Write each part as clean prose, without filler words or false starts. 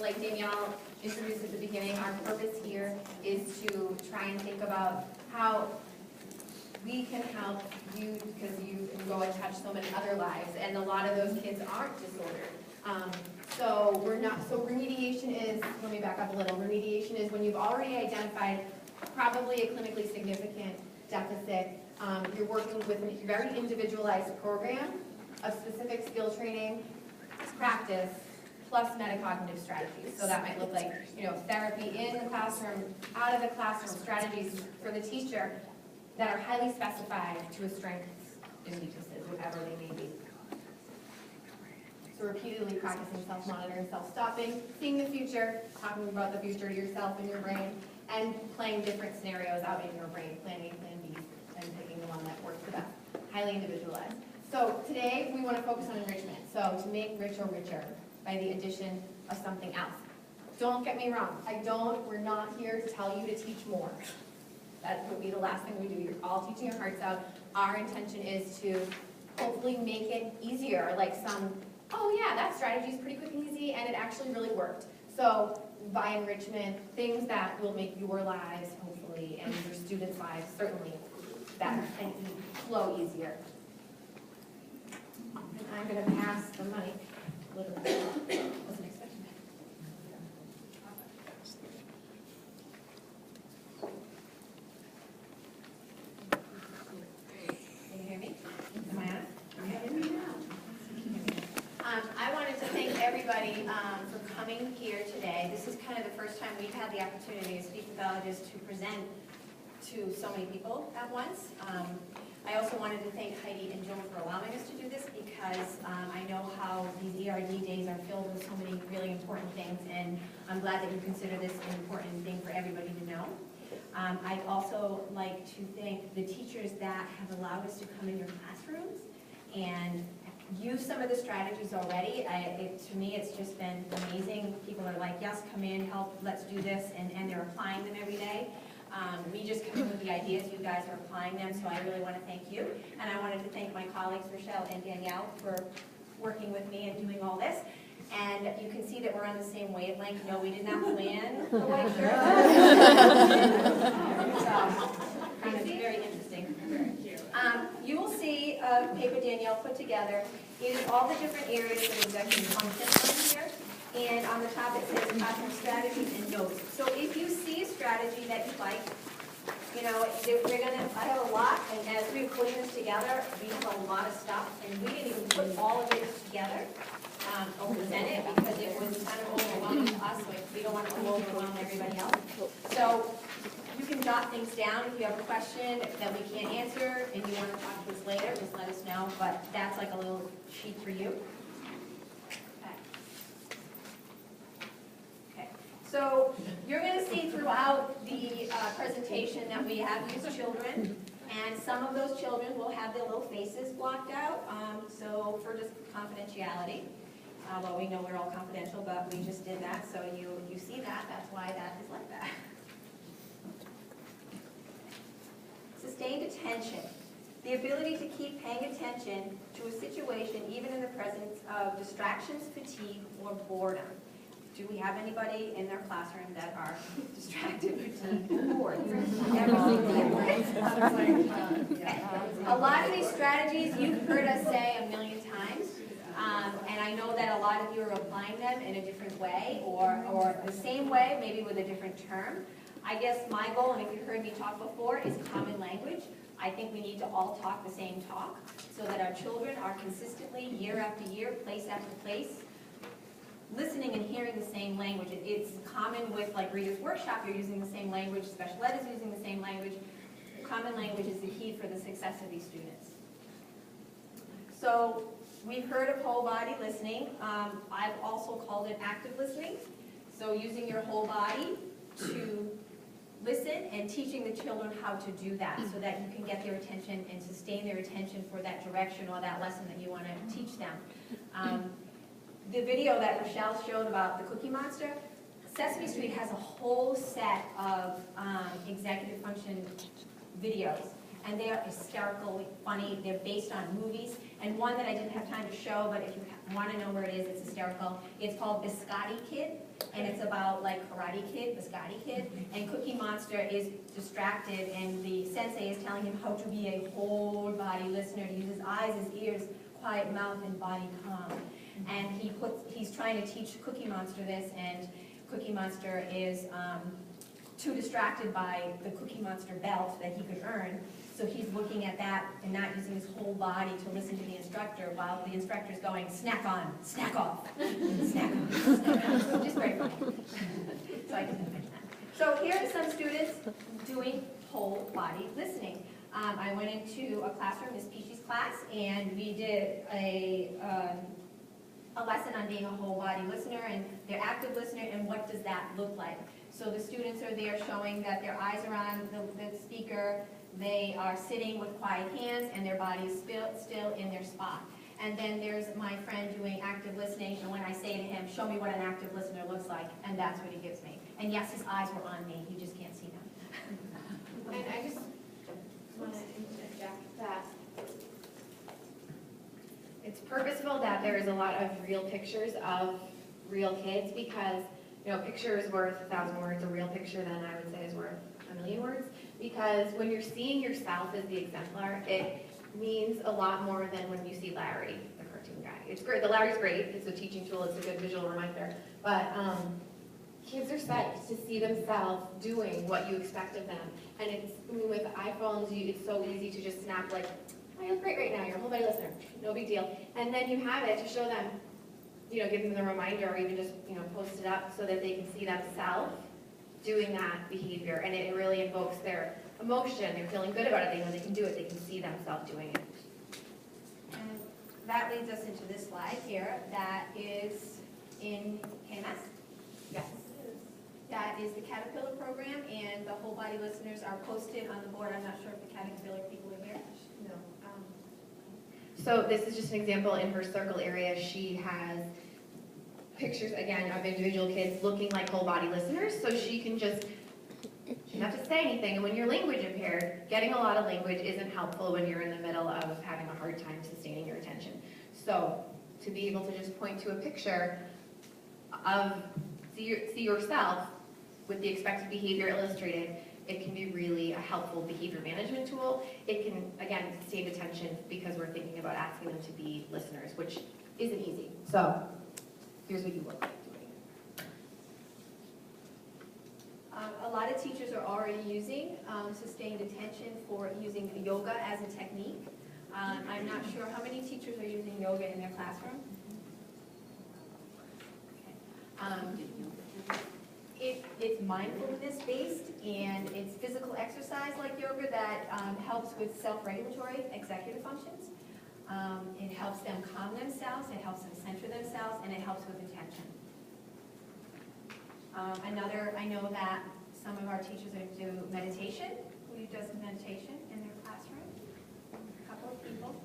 like Danielle introduced at the beginning, our purpose here is to try and think about how we can help you, because you can go and touch so many other lives, and a lot of those kids aren't disordered. So remediation is, let me back up a little, remediation is when you've already identified probably a clinically significant deficit. You're working with a very individualized program of specific skill training, practice, plus metacognitive strategies. So that might look like, therapy in the classroom, out of the classroom, strategies for the teacher that are highly specified to his strengths and weaknesses, whatever they may be. So repeatedly practicing self-monitoring, self-stopping, seeing the future, talking about the future to yourself in your brain, and playing different scenarios out in your brain, plan A, plan B, and picking the one that works the best. Highly individualized. So today we want to focus on enrichment. So to make richer richer by the addition of something else. Don't get me wrong. We're not here to tell you to teach more. That would be the last thing we do. You're all teaching your hearts out. Our intention is to hopefully make it easier, like oh yeah, that strategy is pretty quick and easy, and it actually really worked. So by enrichment, things that will make your lives, hopefully, and your students' lives certainly better and flow easier. And I'm going to pass the mic a little bit. Wasn't expecting that. Can you hear me? Am I on? I wanted to thank everybody for coming here today. This is kind of the first time we've had the opportunity as speech pathologists to present to so many people at once. I also wanted to thank Heidi and Joan for allowing us to do this because I know how these ERD days are filled with so many really important things, and I'm glad that you consider this an important thing for everybody to know. I'd also like to thank the teachers that have allowed us to come in your classrooms and use some of the strategies already. To me, it's just been amazing. People are like, yes, come in, help, let's do this, and they're applying them every day. We just come in with the ideas, you guys are applying them, so I really want to thank you. And I wanted to thank my colleagues, Rochelle and Danielle, for working with me and doing all this. And you can see that we're on the same wavelength. No, we did not plan the white shirt. Kind of very interesting. You will see a paper Danielle put together. It is all the different areas of executive function on here. And on the top it says classroom strategies and notes. So if you see a strategy that you like, I have a lot, and as we were putting this together, we have a lot of stuff, and we didn't even put all of it together or present it because it was kind of overwhelming to us, so we don't want to overwhelm everybody else. So you can jot things down if you have a question that we can't answer and you want to talk to us later, just let us know, but that's like a little sheet for you. So you're going to see throughout the presentation that we have used children, and some of those children will have their little faces blocked out, so for just confidentiality. Well, we know we're all confidential, but we just did that, so you see that. That's why that is like that. Sustained attention. The ability to keep paying attention to a situation even in the presence of distractions, fatigue, or boredom. Do we have anybody in their classroom that are distracted, fatigued, or bored? A lot of these strategies you've heard us say a million times, and I know that a lot of you are applying them in a different way, or the same way, maybe with a different term. I guess my goal, and if you've heard me talk before, is common language. I think we need to all talk the same talk so that our children are consistently, year after year, place after place, listening and hearing the same language. It's common with like Reader's Workshop, you're using the same language, special ed is using the same language. Common language is the key for the success of these students. So we've heard of whole body listening. I've also called it active listening. So using your whole body to listen and teaching the children how to do that so that you can get their attention and sustain their attention for that direction or that lesson that you want to teach them. The video that Rochelle showed about the Cookie Monster, Sesame Street has a whole set of executive function videos. and they are hysterically funny. They're based on movies, and one that I didn't have time to show, but if you want to know where it is, it's hysterical. It's called Biscotti Kid, and it's about like Karate Kid, Biscotti Kid, and Cookie Monster is distracted, and the sensei is telling him how to be a whole body listener, to use his eyes, his ears, quiet mouth, and body calm. And he's trying to teach Cookie Monster this, and Cookie Monster is too distracted by the Cookie Monster belt that he could earn, so he's looking at that and not using his whole body to listen to the instructor, while the instructor's going, snack on, snack off, snack on, snack on. Just very funny. So I just mention that. So here are some students doing whole body listening. I went into a classroom, Miss Peachy's class, and we did a lesson on being a whole body listener, and they're active listener, and what does that look like. So the students are there showing that their eyes are on the speaker, they are sitting with quiet hands, and their body's still in their spot. And then there's my friend doing active listening, and when I say to him, show me what an active listener looks like, and that's what he gives me. And yes, his eyes were on me, you just can't see them. And I just want to interject that it's purposeful that there is a lot of real pictures of real kids, because a picture is worth 1,000 words. A real picture, then, I would say, is worth 1,000,000 words. Because when you're seeing yourself as the exemplar, it means a lot more than when you see Larry, the cartoon guy. It's great. The Larry's great. It's a teaching tool. It's a good visual reminder. But kids are psyched to see themselves doing what you expect of them. And with iPhones, it's so easy to just snap like, oh, you look great right now. You're a whole body listener. No big deal. And then you have it to show them, give them the reminder, or even just, post it up so that they can see themselves doing that behavior. And it really invokes their emotion. They're feeling good about it. They know they can do it. They can see themselves doing it. And that leads us into this slide here. That is in KMS. Yes. That is the Caterpillar program, and the whole body listeners are posted on the board. I'm not sure if the Caterpillar people are here. No. So this is just an example. In her circle area, she has pictures, again, of individual kids looking like whole body listeners, so she can just, she doesn't have to say anything. And when you're language impaired, getting a lot of language isn't helpful when you're in the middle of having a hard time sustaining your attention. So to be able to just point to a picture of, see yourself with the expected behavior illustrated, it can be really a helpful behavior management tool. It can, again, sustain attention because we're thinking about asking them to be listeners, which isn't easy. So here's what you look like doing. A lot of teachers are already using sustained attention for using yoga as a technique. I'm not sure how many teachers are using yoga in their classroom. Okay. It's mindfulness based, and it's physical exercise like yoga that helps with self-regulatory executive functions. It helps them calm themselves, it helps them center themselves, and it helps with attention. I know that some of our teachers do meditation. Who does meditation in their classroom? A couple of people.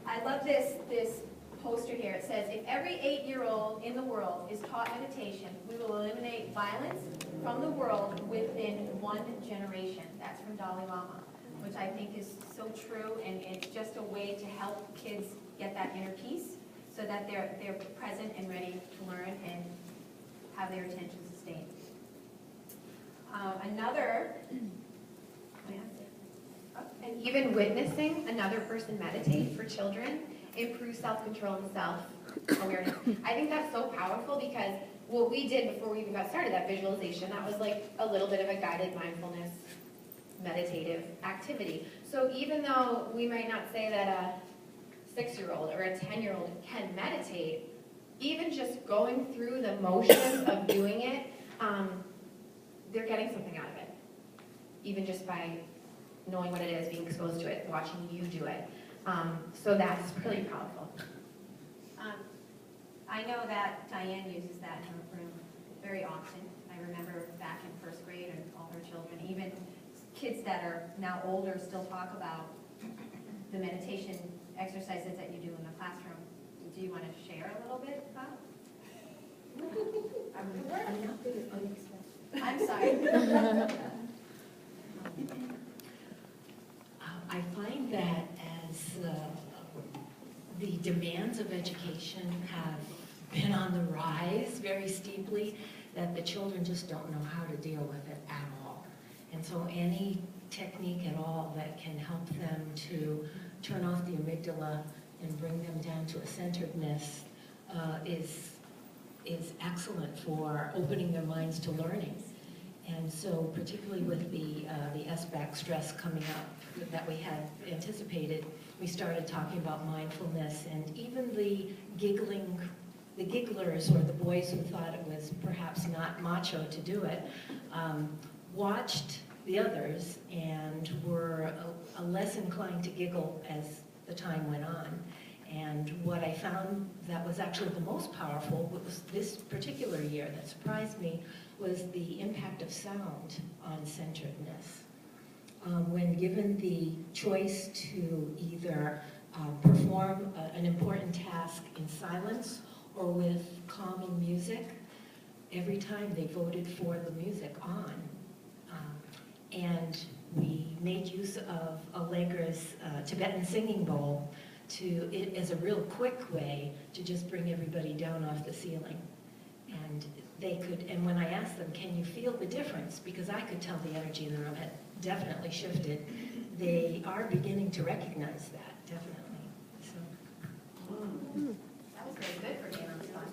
I love this poster here. It says, if every 8-year-old in the world is taught meditation, we will eliminate violence from the world within 1 generation. That's from Dalai Lama, which I think is so true, and it's just a way to help kids get that inner peace so that they're present and ready to learn and have their attention sustained. And even witnessing another person meditate for children improves self-control and self-awareness. I think that's so powerful, because what we did before we even got started, that visualization, that was like a little bit of a guided mindfulness meditative activity. So even though we might not say that a 6-year-old or a 10-year-old can meditate, even just going through the motions of doing it, they're getting something out of it. Even just by knowing what it is, being exposed to it, watching you do it. So that's really powerful. I know that Diane uses that in her room very often. I remember back in first grade, and all her children, even kids that are now older, still talk about the meditation exercises that you do in the classroom. Do you want to share a little bit about? I'm not good at unexpected. I'm sorry. found that as the demands of education have been on the rise very steeply, that the children just don't know how to deal with it at all. And so any technique at all that can help them to turn off the amygdala and bring them down to a centeredness is excellent for opening their minds to learning. And so particularly with the SBAC stress coming up that we had anticipated, we started talking about mindfulness, and even the gigglers, or the boys who thought it was perhaps not macho to do it, watched the others and were less inclined to giggle as the time went on. And what I found that was actually the most powerful was this particular year that surprised me was the impact of sound on centeredness. When given the choice to either perform an important task in silence or with calming music, every time they voted for the music on. And we made use of Allegra's Tibetan singing bowl as a real quick way to just bring everybody down off the ceiling. And they could, and when I asked them, can you feel the difference? Because I could tell the energy in the room had definitely shifted. They are beginning to recognize that, definitely. So. That was very good for being on the spot.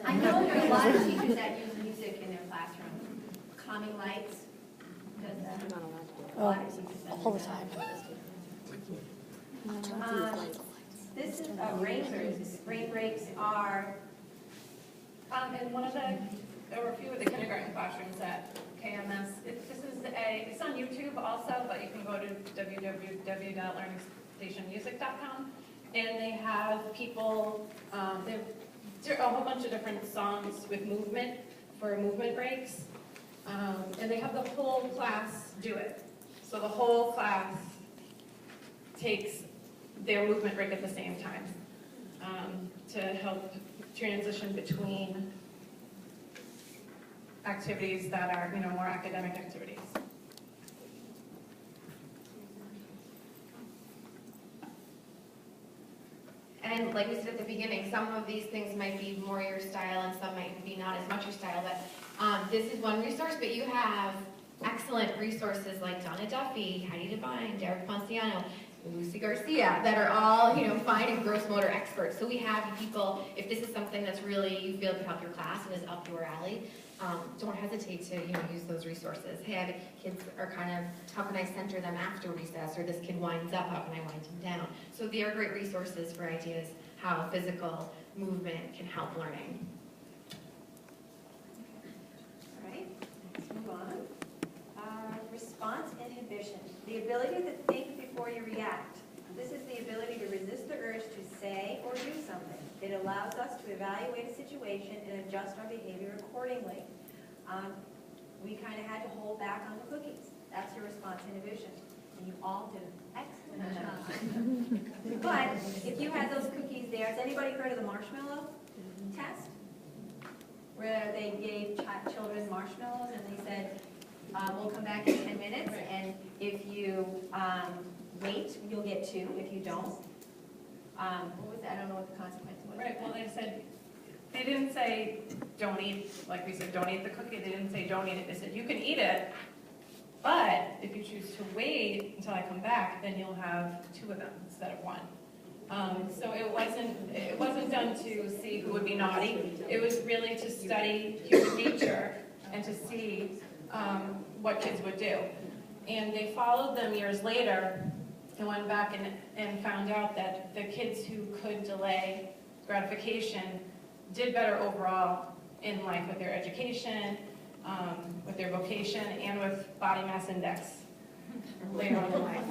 I know there are a lot of teachers that use music in their classroom. Calming lights does that. A lot of teachers that all the do that. This is rain breaks. Rain breaks are, And there were a few of the kindergarten classrooms at KMS. It's on YouTube also, but you can go to www.learningstationmusic.com, and they have people, there are a whole bunch of different songs with movement for movement breaks, and they have the whole class do it. So the whole class takes their movement break at the same time to help transition between activities that are, more academic activities. And like we said at the beginning, some of these things might be more your style and some might be not as much your style, but this is one resource, but you have excellent resources like Donna Duffy, Heidi Devine, Derek Ponciano, Lucy Garcia, that are all, fine and gross motor experts. So we have people, if this is something that's really, you feel could help your class and is up your alley, don't hesitate to, use those resources. Hey, kids are kind of, how can I center them after recess? Or this kid winds up, how can I wind him down? So they are great resources for ideas how physical movement can help learning. all right, let's move on. Response inhibition, the ability to think before you react. This is the ability to resist the urge to say or do something. It allows us to evaluate a situation and adjust our behavior accordingly. We kind of had to hold back on the cookies. That's your response inhibition. And you all did an excellent job. But if you had those cookies there, has anybody heard of the marshmallow test? Where they gave children marshmallows and they said, we'll come back in 10 minutes, and if you wait, you'll get 2. If you don't, what was that? I don't know what the consequence was. Right, well, they didn't say don't eat, like we said, don't eat the cookie. They didn't say don't eat it. They said you can eat it, but if you choose to wait until I come back, then you'll have 2 of them instead of 1. So it wasn't done to see who would be naughty. It was really to study human nature and to see what kids would do. And they followed them years later and went back and found out that the kids who could delay gratification did better overall in life with their education, with their vocation, and with body mass index later on in life.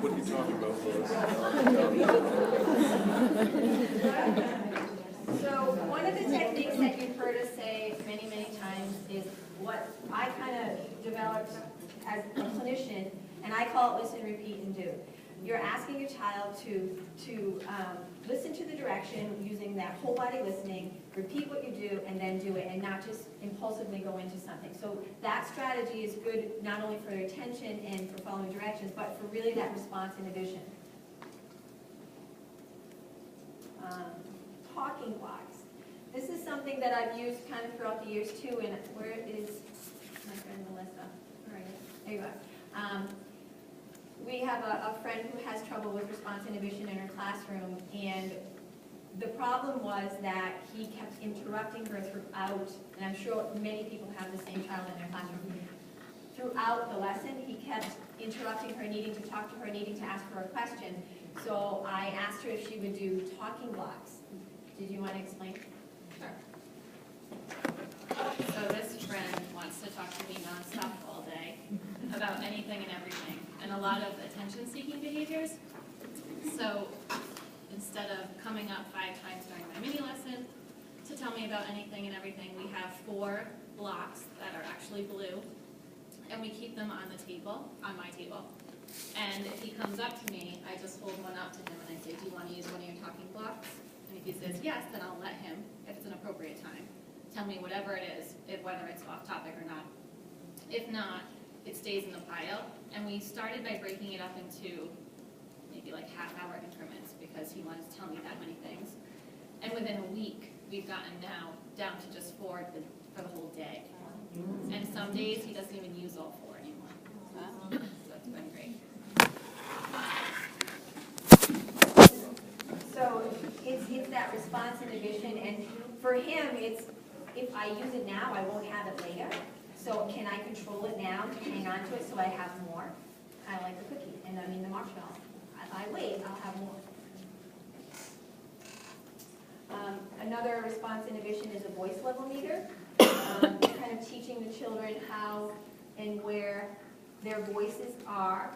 What are you talking about, So one of the techniques that you've heard us say many, many times is what I kind of developed as a clinician, and I call it listen, repeat, and do. You're asking your child to listen to the direction using that whole body listening, repeat what you do and then do it, and not just impulsively go into something. So that strategy is good not only for attention and for following directions, but for really that response inhibition. Talking blocks. This is something that I've used kind of throughout the years too, and where is my friend Melissa? Where are you? There you are. We have a friend who has trouble with response inhibition in her classroom, and the problem was that he kept interrupting her throughout, and I'm sure many people have the same child in their classroom. Throughout the lesson, he kept interrupting her, needing to talk to her, needing to ask her a question. So I asked her if she would do talking blocks. Did you want to explain? Sure. So this friend wants to talk to me nonstop all day about anything and everything, and a lot of attention-seeking behaviors. So instead of coming up 5 times during my mini lesson to tell me about anything and everything, we have 4 blocks that are actually blue, and we keep them on the table, on my table. And if he comes up to me, I just hold one up to him and I say, do you want to use one of your talking blocks? And if he says yes, then I'll let him, if it's an appropriate time, tell me whatever it is, whether it's off topic or not. If not, it stays in the pile. And we started by breaking it up into maybe like half-hour increments because he wanted to tell me that many things. And within a week, we've gotten now down to just 4 for the whole day. And some days he doesn't even use all 4 anymore. So it's been great. So it's that response inhibition, and for him, it's, if I use it now, I won't have it later. So can I control it now to hang on to it so I have more? Kind of like the cookie, and I mean the marshmallow. If I wait, I'll have more. Another response inhibition is a voice level meter. Kind of teaching the children how and where their voices are.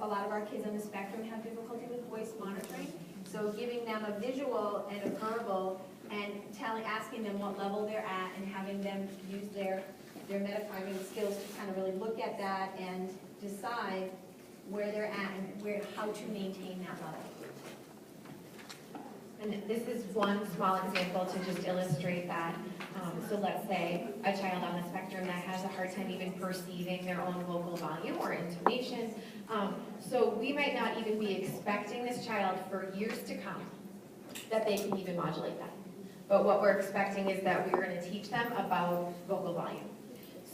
A lot of our kids on the spectrum have difficulty with voice monitoring. So giving them a visual and a verbal, and asking them what level they're at, and having them use their metacognitive skills to kind of really look at that and decide where they're at and how to maintain that level. And this is one small example to just illustrate that. So let's say a child on the spectrum that has a hard time even perceiving their own vocal volume or intonation. So we might not even be expecting this child for years to come that they can even modulate that. But what we're expecting is that we're going to teach them about vocal volume.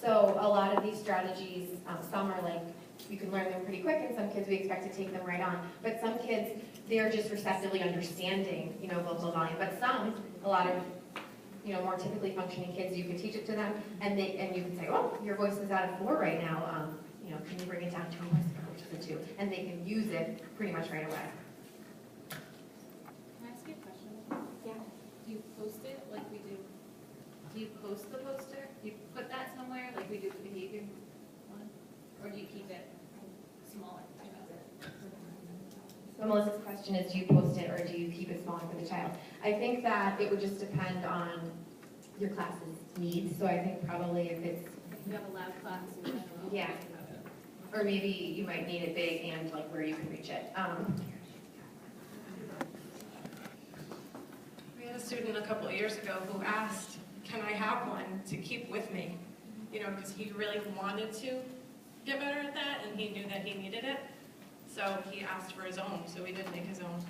So a lot of these strategies, some are like, you can learn them pretty quick, and some kids we expect to take them right on. But some kids, they're just receptively understanding, vocal volume. But some, a lot of, more typically functioning kids, you can teach it to them, and you can say, oh, your voice is at a 4 right now. Can you bring it down to a whisper, which is a 2? And they can use it pretty much right away. Can I ask you a question? Yeah. Do you post it like we do? Do you post the poster? Do you put that somewhere like we do the behavior one? Or do you keep it smaller? So Melissa's question is, do you post it or do you keep it smaller for the child? I think that it would just depend on your class's needs. So I think probably if it's, You have a loud class in general. yeah, or maybe you might need it big and like where you can reach it. We had a student a couple of years ago who asked, can I have one to keep with me? Because he really wanted to get better at that, and he knew that he needed it. So he asked for his own, so we did make his own.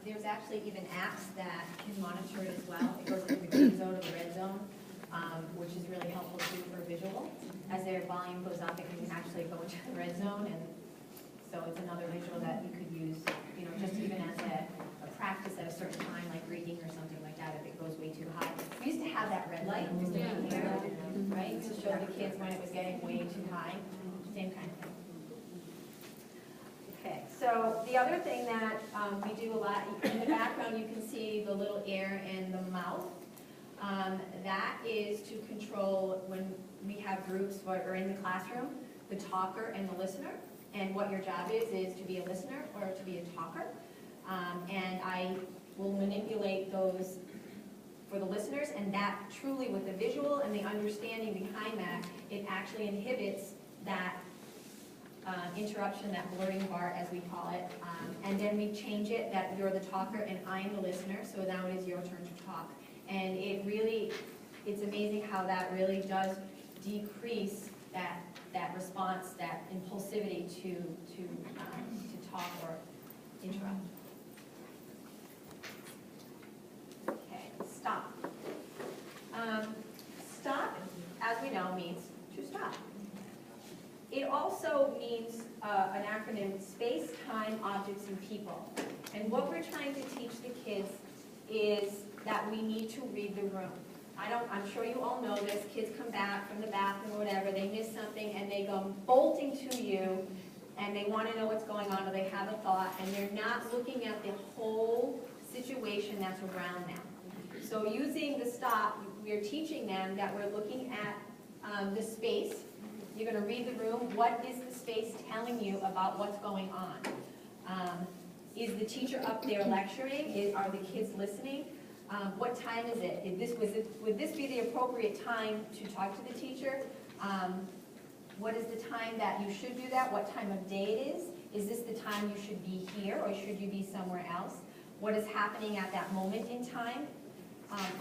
There's actually even apps that can monitor it as well. It goes from the green zone to the red zone, which is really helpful too for visual. As their volume goes up, it can actually go into the red zone, and so it's another visual that you could use, just even as a practice at a certain time, like reading or something like that, if it goes way too high. We used to have that red light, just in here, right, to show the kids when it was getting way too high. Same kind of thing. Okay, so the other thing that we do a lot, in the background you can see the little ear and the mouth. That is to control when we have groups that are in the classroom, the talker and the listener. And what your job is to be a listener or to be a talker. And I will manipulate those for the listeners, and that truly with the visual and the understanding behind that, it actually inhibits that interruption, that blurring bar as we call it. And then we change it that you're the talker and I'm the listener, so now it is your turn to talk. And it's amazing how that really does decrease that response, that impulsivity to talk or interrupt. Okay, stop. Stop, as we know, means to stop. It also means an acronym, space, time, objects, and people. And what we're trying to teach the kids is that we need to read the room. I'm sure you all know this, kids come back from the bathroom or whatever, they miss something and they go bolting to you and they want to know what's going on or they have a thought and they're not looking at the whole situation that's around them. So using the stop, we're teaching them that we're looking at the space. You're going to read the room. What is the space telling you about what's going on? Is the teacher up there lecturing? Are the kids listening? What time is it? Would this be the appropriate time to talk to the teacher? What is the time that you should do that? What time of day it is? Is this the time you should be here or should you be somewhere else? What is happening at that moment in time?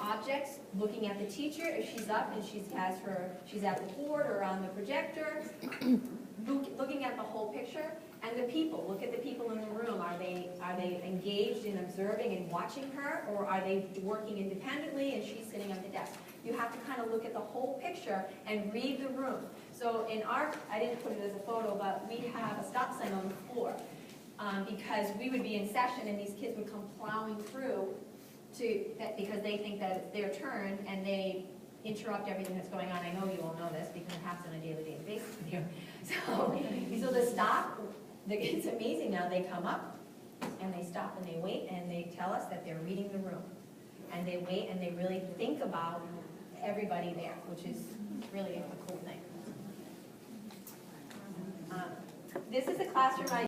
Objects, looking at the teacher, if she's up and she's at the board or on the projector, looking at the whole picture. And the people, look at the people in the room. Are they engaged in observing and watching her, or are they working independently and she's sitting at the desk? You have to kind of look at the whole picture and read the room. So I didn't put it as a photo, but we have a stop sign on the floor because we would be in session and these kids would come plowing through because they think that it's their turn and they interrupt everything that's going on. I know you all know this because it happens on a daily basis with you. So the stop. It's amazing now, they come up and they stop and they wait and they tell us that they're reading the room. And they wait and they really think about everybody there, which is really a cool thing. This is a classroom I